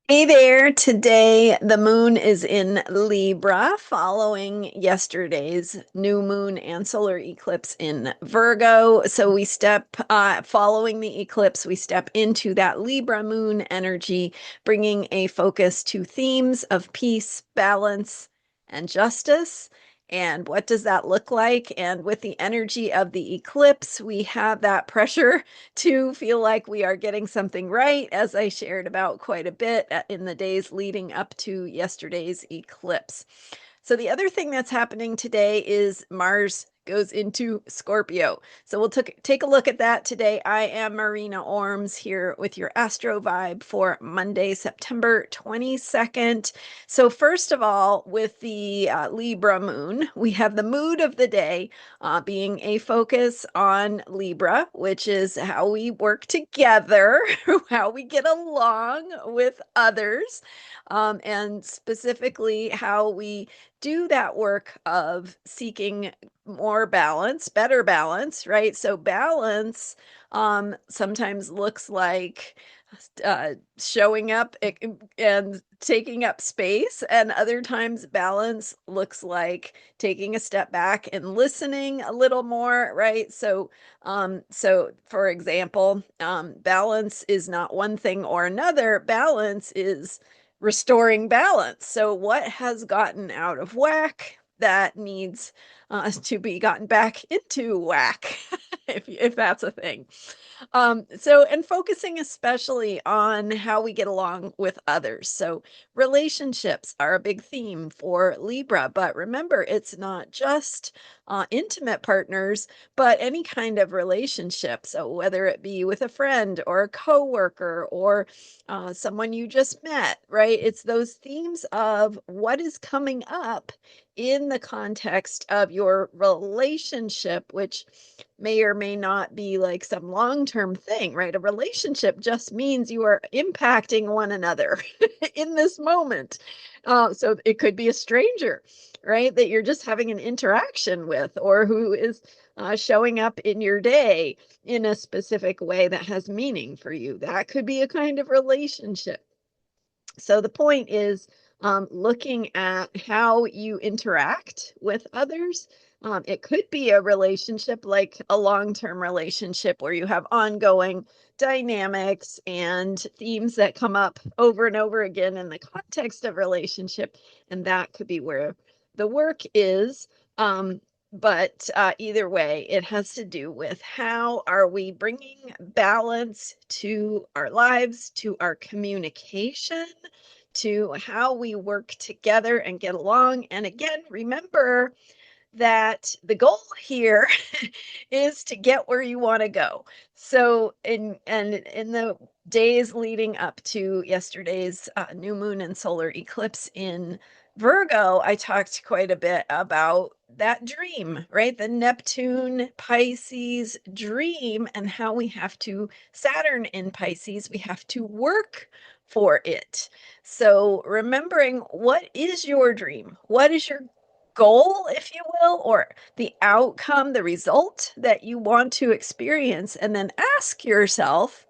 Hey there. Today, the moon is in Libra, following yesterday's new moon and solar eclipse in Virgo. So following the eclipse, we step into that Libra moon energy, bringing a focus to themes of peace, balance, and justice. And what does that look like? And with the energy of the eclipse, we have that pressure to feel like we are getting something right, as I shared about quite a bit in the days leading up to yesterday's eclipse. So the other thing that's happening today is Mars goes into Scorpio. So we'll take a look at that today. I am Marina Orms here with your Astro Vibe for Monday, September 22nd. So first of all, with the Libra moon, we have the mood of the day being a focus on Libra, which is how we work together, how we get along with others, and specifically how we do that work of seeking more balance, better balance, right? So balance sometimes looks like showing up and taking up space, and other times balance looks like taking a step back and listening a little more, right? So for example, balance is not one thing or another. Balance is restoring balance. So what has gotten out of whack that needs to be gotten back into whack, if that's a thing. And focusing especially on how we get along with others. So relationships are a big theme for Libra, but remember, it's not just intimate partners, but any kind of relationship. So whether it be with a friend or a coworker or someone you just met, right? It's those themes of what is coming up in the context of your relationship, which may or may not be like some long-term thing, right? A relationship just means you are impacting one another in this moment. So it could be a stranger, right? That you're just having an interaction with, or who is showing up in your day in a specific way that has meaning for you. That could be a kind of relationship. So the point is looking at how you interact with others. It could be a relationship, like a long-term relationship where you have ongoing dynamics and themes that come up over and over again in the context of relationship. And that could be where the work is. But either way, it has to do with how are we bringing balance to our lives, to our communication, to how we work together and get along. And again, remember that the goal here is to get where you want to go. So in the days leading up to yesterday's new moon and solar eclipse in Virgo, I talked quite a bit about that dream, right? The Neptune Pisces dream, and how we have to, Saturn in Pisces, we have to work for it. So remembering, what is your dream? What is your goal, if you will, or the outcome, the result that you want to experience? And then ask yourself,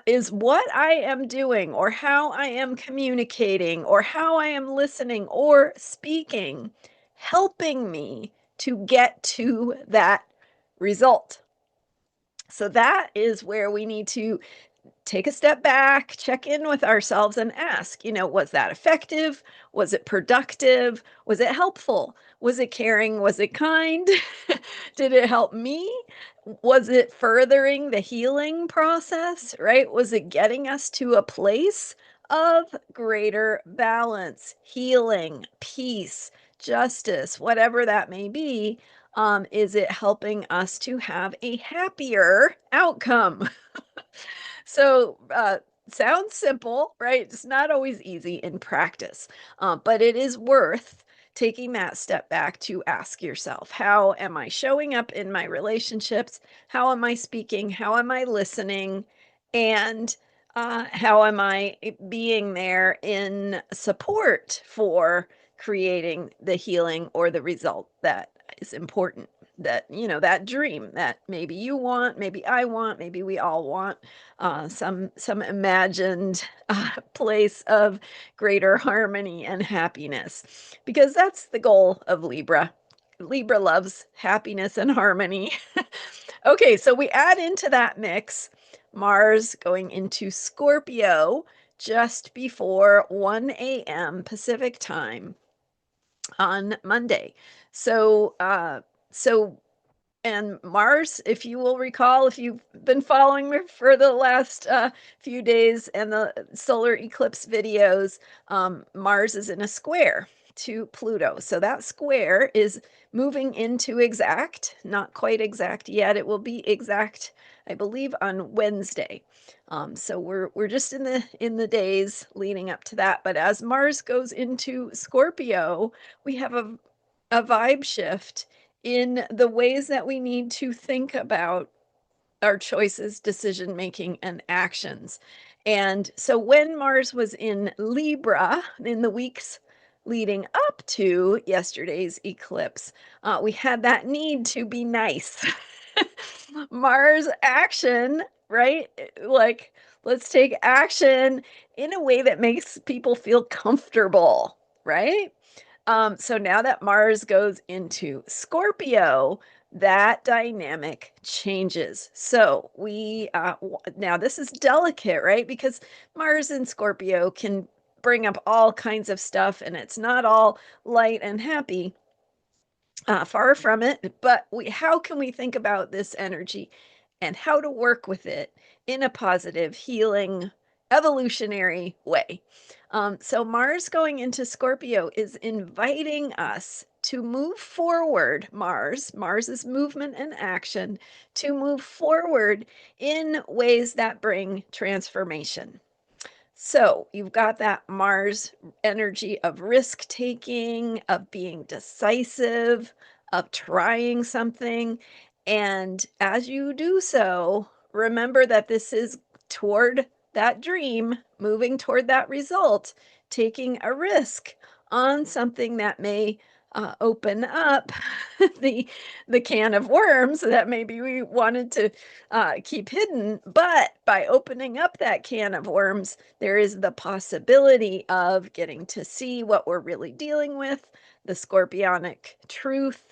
is what I am doing, or how I am communicating, or how I am listening or speaking, helping me to get to that result? So that is where we need to take a step back, check in with ourselves, and ask, was that effective? Was it productive? Was it helpful? Was it caring? Was it kind? Did it help me? Was it furthering the healing process, right? Was it getting us to a place of greater balance, healing, peace, justice, whatever that may be? Is it helping us to have a happier outcome? So, sounds simple, right? It's not always easy in practice, but it is worth taking that step back to ask yourself, how am I showing up in my relationships? How am I speaking? How am I listening? And how am I being there in support for creating the healing or the result that is important? that dream that maybe you want, maybe I want, maybe we all want, some imagined place of greater harmony and happiness, because that's the goal of Libra. Libra loves happiness and harmony. Okay, so we add into that mix Mars going into Scorpio just before 1 a.m. Pacific time on Monday. So, so and Mars, if you will recall, if you've been following me for the last few days and the solar eclipse videos, Mars is in a square to Pluto. So that square is moving into exact, not quite exact yet. It will be exact, I believe, on Wednesday. So we're just in the days leading up to that. But as Mars goes into Scorpio, we have a vibe shift in the ways that we need to think about our choices, decision making, and actions. And so when Mars was in Libra in the weeks leading up to yesterday's eclipse, we had that need to be nice. Mars action, right? Like, let's take action in a way that makes people feel comfortable, right? So now that Mars goes into Scorpio, that dynamic changes. So now this is delicate, right? Because Mars in Scorpio can bring up all kinds of stuff, and it's not all light and happy. Far from it, but how can we think about this energy and how to work with it in a positive, healing, evolutionary way? So, Mars going into Scorpio is inviting us to move forward. Mars is movement and action, to move forward in ways that bring transformation. So you've got that Mars energy of risk taking, of being decisive, of trying something. And as you do so, remember that this is toward that dream, moving toward that result, taking a risk on something that may open up the the can of worms that maybe we wanted to keep hidden. But by opening up that can of worms, there is the possibility of getting to see what we're really dealing with, the scorpionic truth,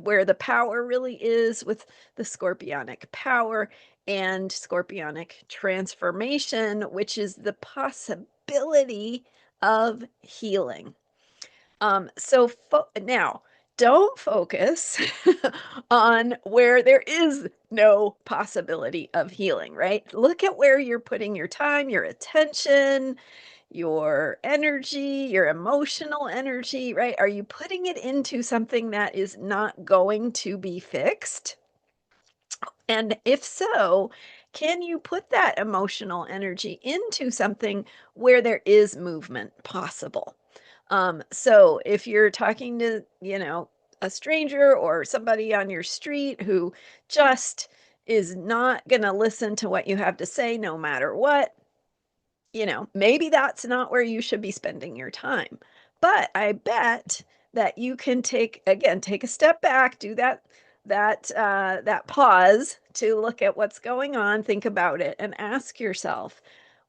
where the power really is with the scorpionic power, and scorpionic transformation, which is the possibility of healing. Now don't focus on where there is no possibility of healing, right? Look at where you're putting your time, your attention, your energy, your emotional energy, right? Are you putting it into something that is not going to be fixed? And if so, can you put that emotional energy into something where there is movement possible? So if you're talking to, a stranger or somebody on your street who just is not going to listen to what you have to say no matter what, maybe that's not where you should be spending your time. But I bet that you can take a step back, do that pause to look at what's going on, think about it, and ask yourself,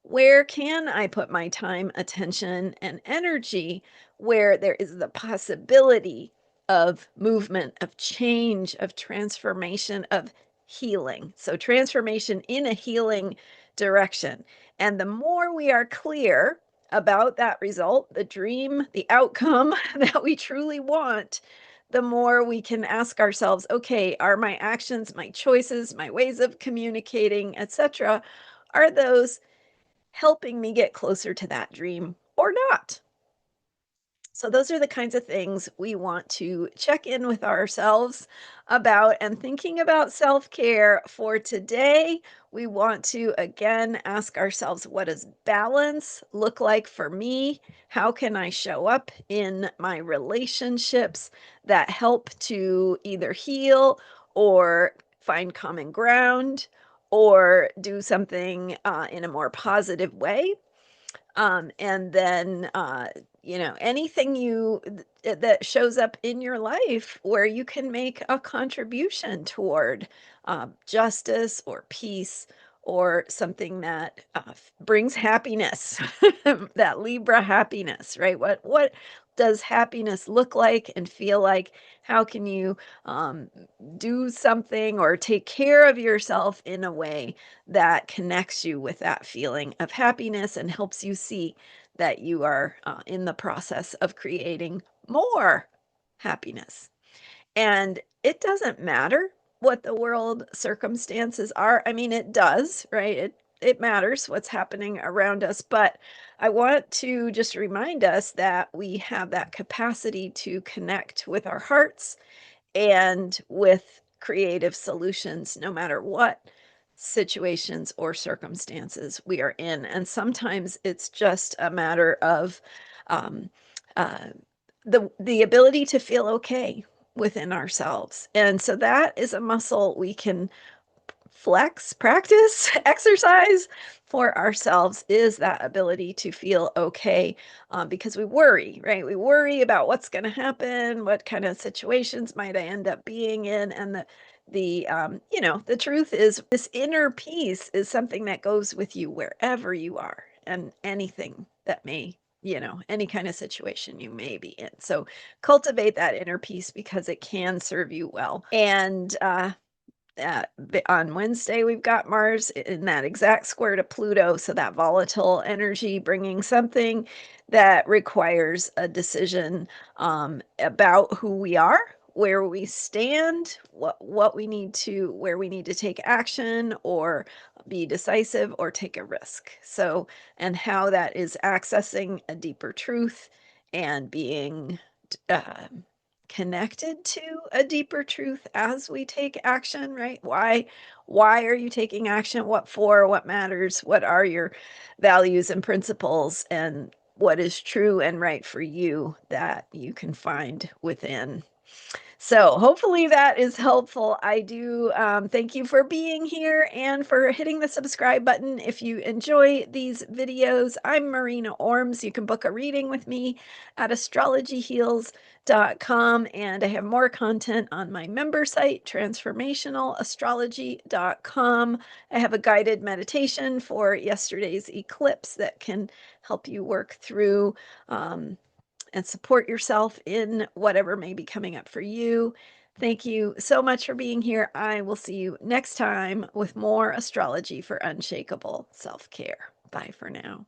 where can I put my time, attention, and energy where there is the possibility of movement, of change, of transformation, of healing? So transformation in a healing direction. And the more we are clear about that result, the dream, the outcome that we truly want, the more we can ask ourselves, okay, are my actions, my choices, my ways of communicating, etc., are those helping me get closer to that dream or not? So, those are the kinds of things we want to check in with ourselves about. And thinking about self care for today, we want to again ask ourselves, what does balance look like for me? How can I show up in my relationships that help to either heal or find common ground or do something in a more positive way? And then, anything that shows up in your life where you can make a contribution toward justice or peace or something that brings happiness, that Libra happiness, right? What does happiness look like and feel like? How can you um, do something or take care of yourself in a way that connects you with that feeling of happiness and helps you see that you are in the process of creating more happiness? And it doesn't matter what the world circumstances are. I mean, it does, right? It matters what's happening around us, but I want to just remind us that we have that capacity to connect with our hearts and with creative solutions no matter what situations or circumstances we are in. And sometimes it's just a matter of um, uh, the ability to feel okay within ourselves. And so that is a muscle we can flex, practice, exercise for ourselves, is that ability to feel okay, because we worry, right? We worry about what's going to happen, what kind of situations might I end up being in, and the truth is this inner peace is something that goes with you wherever you are and anything that may, any kind of situation you may be in. So cultivate that inner peace because it can serve you well. And on Wednesday, we've got Mars in that exact square to Pluto. So that volatile energy bringing something that requires a decision about who we are, where we stand, what we need to, where we need to take action or be decisive or take a risk. So, and how that is accessing a deeper truth and being uh, connected to a deeper truth as we take action, right? Why are you taking action? What for? What matters? What are your values and principles, and what is true and right for you that you can find within? So hopefully that is helpful. I do thank you for being here and for hitting the subscribe button. If you enjoy these videos, I'm Marina Orms. You can book a reading with me at astrologyheals.com, and I have more content on my member site, transformationalastrology.com. I have a guided meditation for yesterday's eclipse that can help you work through and support yourself in whatever may be coming up for you. Thank you so much for being here. I will see you next time with more astrology for unshakable self care. Bye for now.